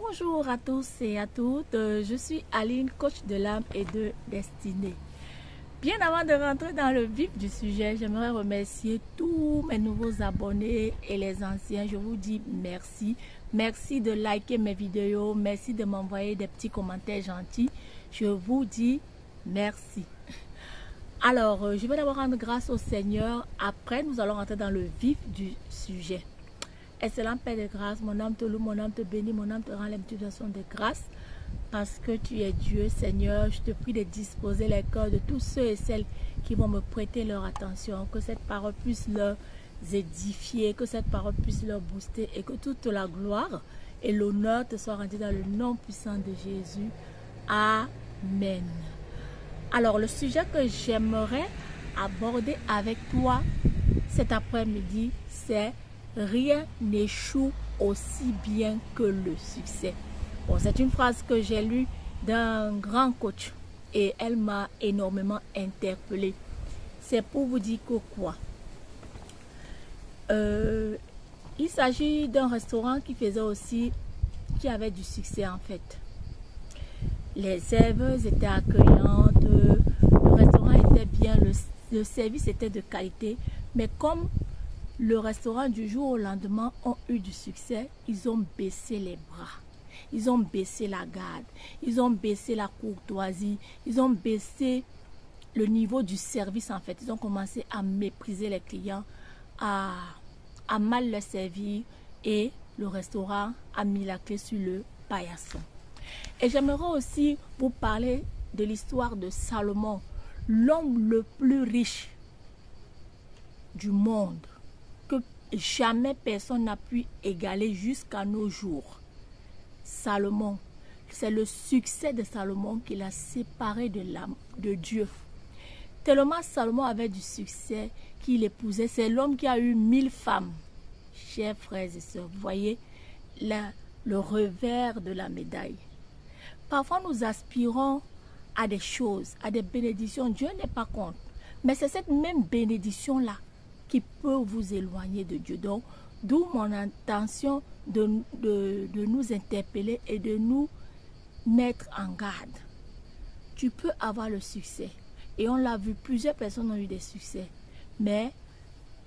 Bonjour à tous et à toutes, je suis Aline, coach de l'âme et de destinée. Bien avant de rentrer dans le vif du sujet, j'aimerais remercier tous mes nouveaux abonnés et les anciens. Je vous dis merci. Merci de liker mes vidéos, merci de m'envoyer des petits commentaires gentils. Je vous dis merci. Alors, je vais d'abord rendre grâce au Seigneur. Après, nous allons rentrer dans le vif du sujet. Excellent Père de grâce, mon âme te loue, mon âme te bénit, mon âme te rend l'imputation de grâce. Parce que tu es Dieu, Seigneur, je te prie de disposer les cœurs de tous ceux et celles qui vont me prêter leur attention. Que cette parole puisse leur édifier, que cette parole puisse leur booster et que toute la gloire et l'honneur te soient rendus dans le nom puissant de Jésus. Amen. Alors, le sujet que j'aimerais aborder avec toi cet après-midi, c'est « Rien n'échoue aussi bien que le succès ». Bon, c'est une phrase que j'ai lue d'un grand coach et elle m'a énormément interpellée. C'est pour vous dire que quoi? Il s'agit d'un restaurant qui avait du succès en fait. Les serveuses étaient accueillantes, le restaurant était bien, le service était de qualité, mais comme le restaurant du jour au lendemain ont eu du succès, ils ont baissé les bras. Ils ont baissé la garde, ils ont baissé la courtoisie, ils ont baissé le niveau du service en fait. Ils ont commencé à mépriser les clients, à mal leur servir et le restaurant a mis la clé sur le paillasson. Et j'aimerais aussi vous parler de l'histoire de Salomon, l'homme le plus riche du monde, que jamais personne n'a pu égaler jusqu'à nos jours. Salomon, c'est le succès de Salomon qui l'a séparé de Dieu. Tellement Salomon avait du succès qu'il épousait. C'est l'homme qui a eu 1000 femmes. Chers frères et sœurs, vous voyez le revers de la médaille. Parfois nous aspirons à des choses, à des bénédictions. Dieu n'est pas contre. Mais c'est cette même bénédiction-là qui peut vous éloigner de Dieu. Donc, d'où mon intention de nous interpeller et de nous mettre en garde. Tu peux avoir le succès. Et on l'a vu, plusieurs personnes ont eu des succès. Mais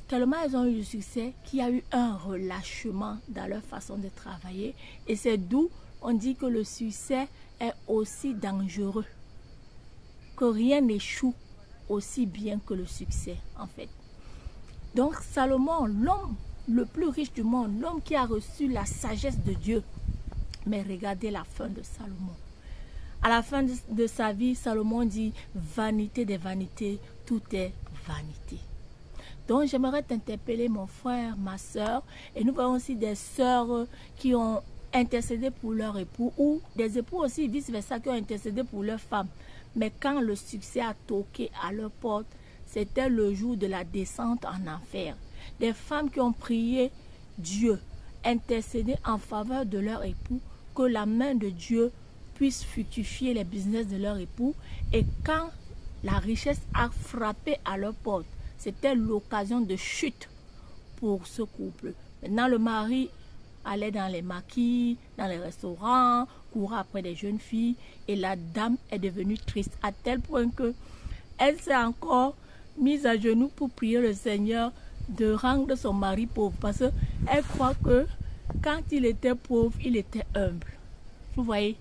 tellement elles ont eu du succès qu'il y a eu un relâchement dans leur façon de travailler. Et c'est d'où on dit que le succès est aussi dangereux. Que rien n'échoue aussi bien que le succès, en fait. Donc Salomon, l'homme le plus riche du monde, l'homme qui a reçu la sagesse de Dieu. Mais regardez la fin de Salomon. À la fin de sa vie, Salomon dit « Vanité des vanités, tout est vanité ». Donc j'aimerais t'interpeller mon frère, ma soeur, et nous voyons aussi des sœurs qui ont intercédé pour leur époux, ou des époux aussi vice-versa qui ont intercédé pour leur femme. Mais quand le succès a toqué à leur porte, c'était le jour de la descente en enfer. Des femmes qui ont prié Dieu, intercédé en faveur de leur époux, que la main de Dieu puisse fructifier les business de leur époux. Et quand la richesse a frappé à leur porte, c'était l'occasion de chute pour ce couple. Maintenant, le mari allait dans les maquis, dans les restaurants, courait après des jeunes filles, et la dame est devenue triste à tel point que elle s'est encore mise à genoux pour prier le Seigneur de rendre son mari pauvre, parce qu'elle croit que quand il était pauvre, il était humble. Vous voyez?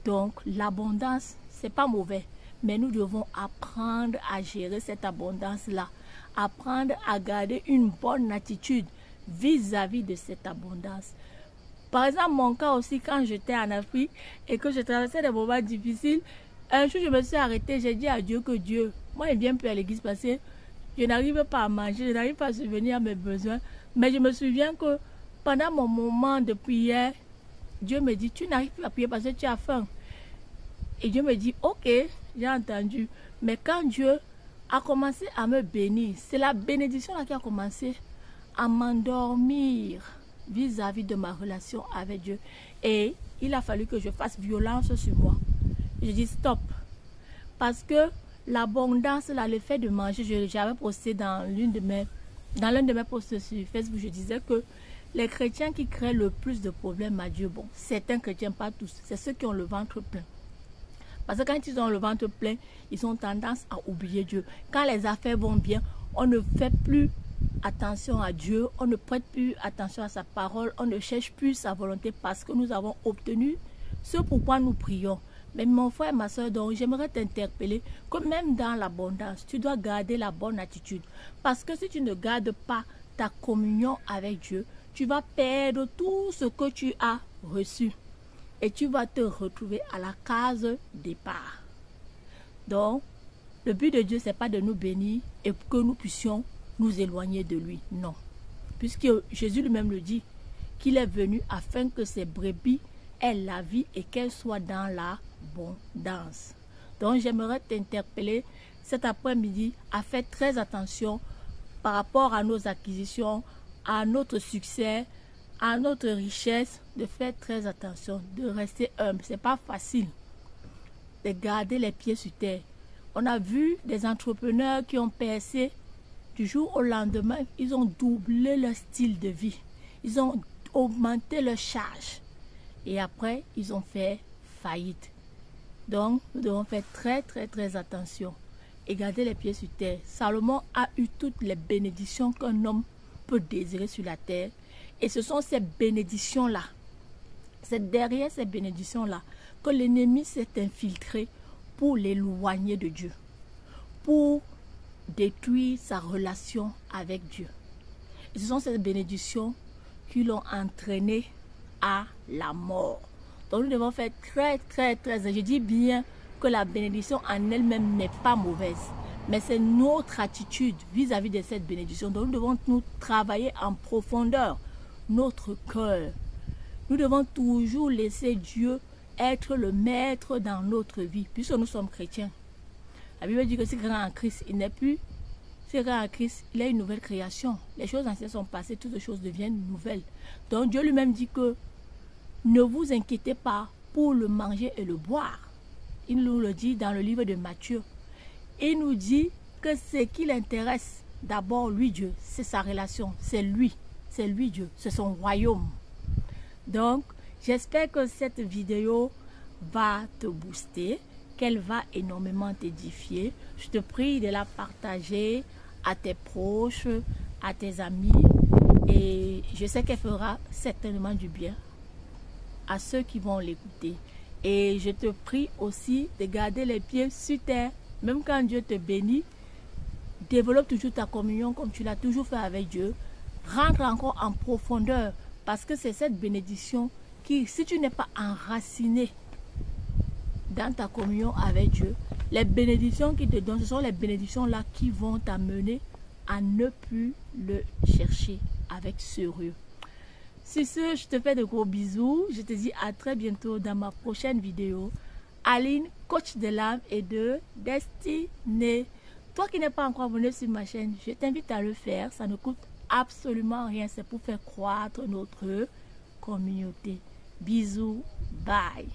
Donc l'abondance, c'est pas mauvais, mais nous devons apprendre à gérer cette abondance-là, apprendre à garder une bonne attitude vis-à-vis de cette abondance. Par exemple, mon cas aussi, quand j'étais en Afrique et que je traversais des moments difficiles, un jour je me suis arrêtée, j'ai dit à Dieu que Dieu, moi je ne viens plus à l'église parce que je n'arrive pas à manger, je n'arrive pas à subvenir à mes besoins. Mais je me souviens que pendant mon moment de prière, Dieu me dit, tu n'arrives plus à prier parce que tu as faim. Et Dieu me dit, ok, j'ai entendu. Mais quand Dieu a commencé à me bénir, c'est la bénédiction là qui a commencé à m'endormir vis-à-vis de ma relation avec Dieu. Et il a fallu que je fasse violence sur moi. Je dis stop. Parce que l'abondance, là, le fait de manger, j'avais posté dans l'un de mes posts sur Facebook, je disais que les chrétiens qui créent le plus de problèmes à Dieu, bon, certains chrétiens, pas tous, c'est ceux qui ont le ventre plein. Parce que quand ils ont le ventre plein, ils ont tendance à oublier Dieu. Quand les affaires vont bien, on ne fait plus attention à Dieu, on ne prête plus attention à sa parole, on ne cherche plus sa volonté parce que nous avons obtenu ce pourquoi nous prions. Mais mon frère et ma soeur, donc j'aimerais t'interpeller que même dans l'abondance, tu dois garder la bonne attitude. Parce que si tu ne gardes pas ta communion avec Dieu, tu vas perdre tout ce que tu as reçu. Et tu vas te retrouver à la case départ. Donc, le but de Dieu, ce n'est pas de nous bénir et que nous puissions nous éloigner de lui. Non. Puisque Jésus lui-même le dit, qu'il est venu afin que ses brebis aient la vie et qu'elles soient dans l'abondance. Donc, j'aimerais t'interpeller cet après-midi à faire très attention par rapport à nos acquisitions, à notre succès, à notre richesse, de faire très attention, de rester humble. Ce n'est pas facile de garder les pieds sur terre. On a vu des entrepreneurs qui ont percé du jour au lendemain. Ils ont doublé leur style de vie. Ils ont augmenté leur charge. Et après, ils ont fait faillite. Donc, nous devons faire très attention et garder les pieds sur terre. Salomon a eu toutes les bénédictions qu'un homme peut désirer sur la terre. Et ce sont ces bénédictions-là, c'est derrière ces bénédictions-là que l'ennemi s'est infiltré pour l'éloigner de Dieu, pour détruire sa relation avec Dieu. Et ce sont ces bénédictions qui l'ont entraîné à la mort. Donc nous devons faire très. Je dis bien que la bénédiction en elle-même n'est pas mauvaise, mais c'est notre attitude vis-à-vis de cette bénédiction. Donc nous devons nous travailler en profondeur notre cœur. Nous devons toujours laisser Dieu être le maître dans notre vie, puisque nous sommes chrétiens. La Bible dit que si quelqu'un est en Christ, il n'est plus. Si quelqu'un est en Christ, il est une nouvelle création. Les choses anciennes sont passées, toutes les choses deviennent nouvelles. Donc Dieu lui-même dit que ne vous inquiétez pas pour le manger et le boire. Il nous le dit dans le livre de Matthieu. Il nous dit que ce qui l'intéresse, d'abord lui Dieu, c'est sa relation, c'est lui Dieu, c'est son royaume. Donc, j'espère que cette vidéo va te booster, qu'elle va énormément t'édifier. Je te prie de la partager à tes proches, à tes amis, et je sais qu'elle fera certainement du bien à ceux qui vont l'écouter. Et je te prie aussi de garder les pieds sur terre, même quand Dieu te bénit. Développe toujours ta communion comme tu l'as toujours fait avec Dieu. Rentre encore en profondeur, parce que c'est cette bénédiction qui, si tu n'es pas enraciné dans ta communion avec Dieu, les bénédictions qu'il te donne, ce sont les bénédictions là qui vont t'amener à ne plus le chercher avec sérieux. Sur ce, je te fais de gros bisous. Je te dis à très bientôt dans ma prochaine vidéo. Aline, coach de l'âme et de destinée. Toi qui n'es pas encore abonné sur ma chaîne, je t'invite à le faire. Ça ne coûte absolument rien. C'est pour faire croître notre communauté. Bisous. Bye.